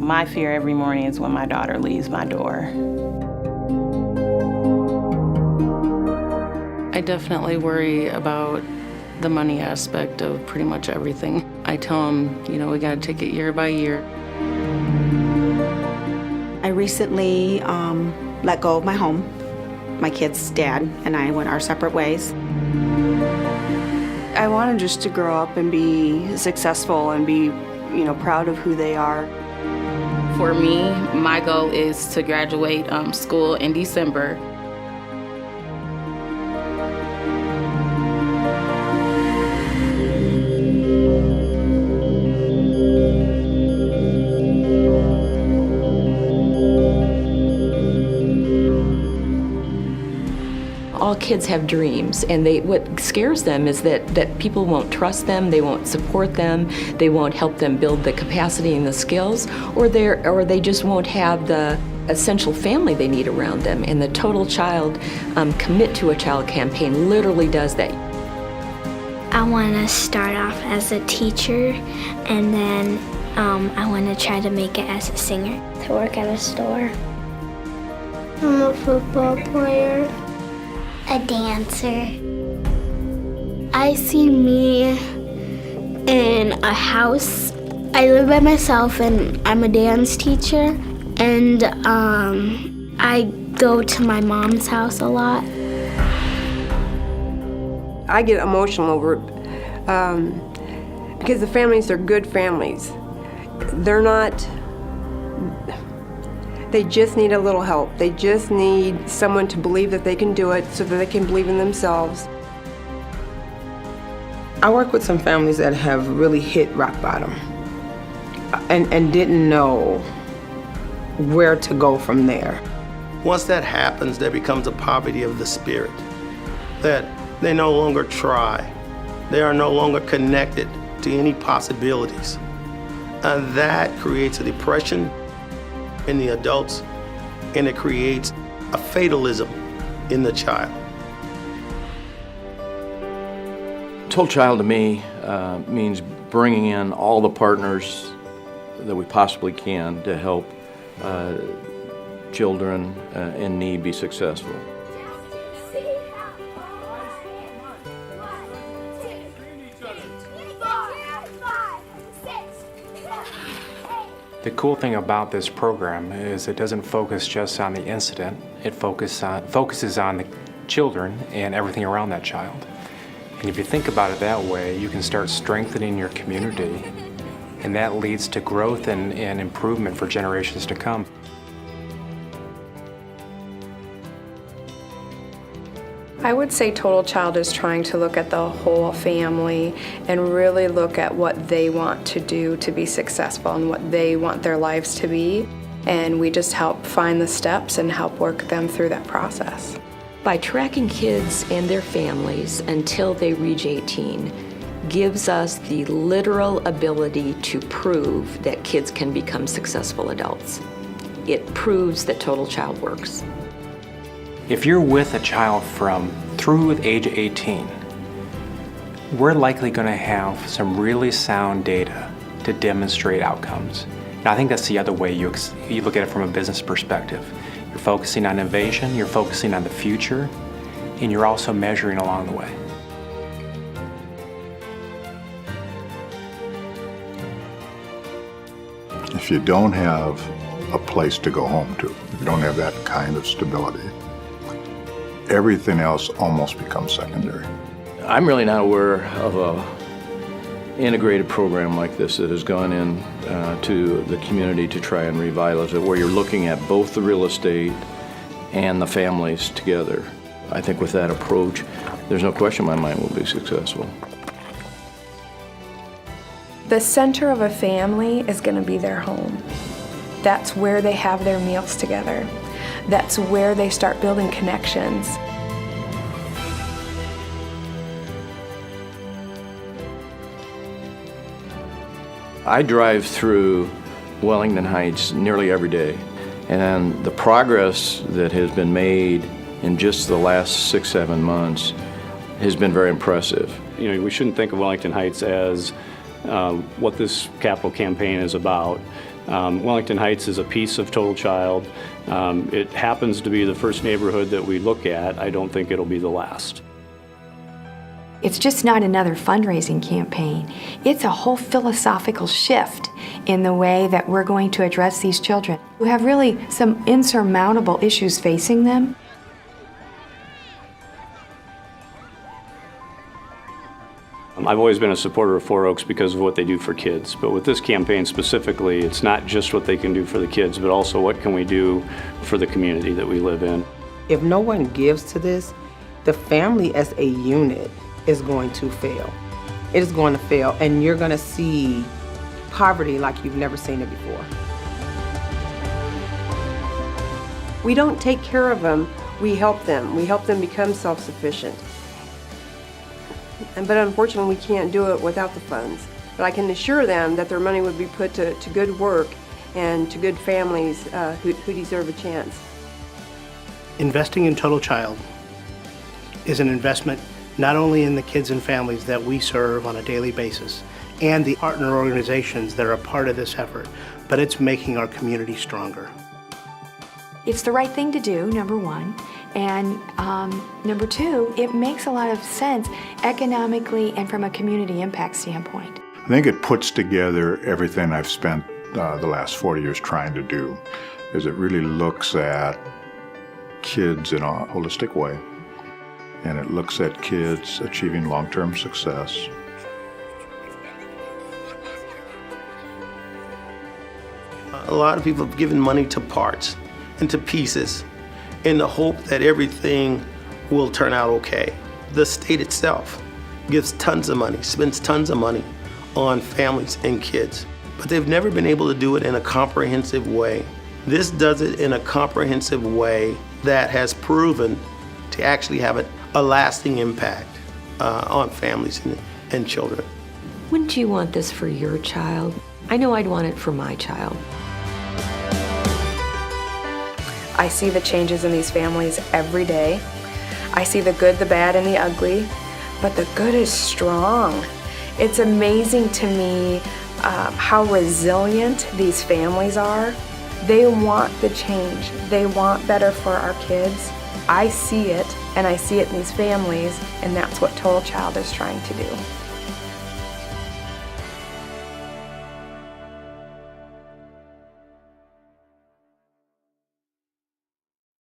My fear every morning is when my daughter leaves my door. I definitely worry about the money aspect of pretty much everything. I tell them, we gotta take it year by year. I recently let go of my home. My kid's dad and I went our separate ways. I want them just to grow up and be successful and be, proud of who they are. For me, my goal is to graduate school in December. All kids have dreams, and what scares them is that people won't trust them, they won't support them, they won't help them build the capacity and the skills, or they just won't have the essential family they need around them. And the TotalChild Commit to a Child campaign literally does that. I want to start off as a teacher, and then I want to try to make it as a singer. To work at a store. I'm a football player. A dancer. I see me in a house. I live by myself and I'm a dance teacher, and I go to my mom's house a lot. I get emotional over it because the families are good families. They just need a little help. They just need someone to believe that they can do it so that they can believe in themselves. I work with some families that have really hit rock bottom and didn't know where to go from there. Once that happens, there becomes a poverty of the spirit, that they no longer try. They are no longer connected to any possibilities. And that creates a depression in the adults, and it creates a fatalism in the child. TotalChild to me means bringing in all the partners that we possibly can to help children in need be successful. The cool thing about this program is it doesn't focus just on the incident, it focuses on the children and everything around that child. And if you think about it that way, you can start strengthening your community, and that leads to growth and improvement for generations to come. I would say TotalChild is trying to look at the whole family and really look at what they want to do to be successful and what they want their lives to be. And we just help find the steps and help work them through that process. By tracking kids and their families until they reach 18 gives us the literal ability to prove that kids can become successful adults. It proves that TotalChild works. If you're with a child through age 18, we're likely going to have some really sound data to demonstrate outcomes. And I think that's the other way you look at it from a business perspective. You're focusing on innovation, you're focusing on the future, and you're also measuring along the way. If you don't have a place to go home to, if you don't have that kind of stability, everything else almost becomes secondary. I'm really not aware of a integrated program like this that has gone in to the community to try and revitalize it, where you're looking at both the real estate and the families together. I think with that approach, there's no question in my mind we'll be successful. The center of a family is going to be their home. That's where they have their meals together. That's where they start building connections. I drive through Wellington Heights nearly every day, and the progress that has been made in just the last 6-7 months has been very impressive. We shouldn't think of Wellington Heights as what this capital campaign is about. Wellington Heights is a piece of TotalChild. It happens to be the first neighborhood that we look at. I don't think it'll be the last. It's just not another fundraising campaign. It's a whole philosophical shift in the way that we're going to address these children who have really some insurmountable issues facing them. I've always been a supporter of Four Oaks because of what they do for kids. But with this campaign specifically, it's not just what they can do for the kids, but also what can we do for the community that we live in. If no one gives to this, the family as a unit is going to fail. It is going to fail, and you're going to see poverty like you've never seen it before. We don't take care of them, we help them. We help them become self-sufficient. But unfortunately, we can't do it without the funds. But I can assure them that their money would be put to good work and to good families who deserve a chance. Investing in TotalChild is an investment not only in the kids and families that we serve on a daily basis and the partner organizations that are a part of this effort, but it's making our community stronger. It's the right thing to do, number one. And number two, it makes a lot of sense economically and from a community impact standpoint. I think it puts together everything I've spent the last 40 years trying to do, is it really looks at kids in a holistic way, and it looks at kids achieving long-term success. A lot of people have given money to parts and to pieces in the hope that everything will turn out okay. The state itself gives tons of money, spends tons of money on families and kids, but they've never been able to do it in a comprehensive way. This does it in a comprehensive way that has proven to actually have a lasting impact on families and children. Wouldn't you want this for your child? I know I'd want it for my child. I see the changes in these families every day. I see the good, the bad, and the ugly, but the good is strong. It's amazing to me how resilient these families are. They want the change. They want better for our kids. I see it, and I see it in these families, and that's what TotalChild is trying to do.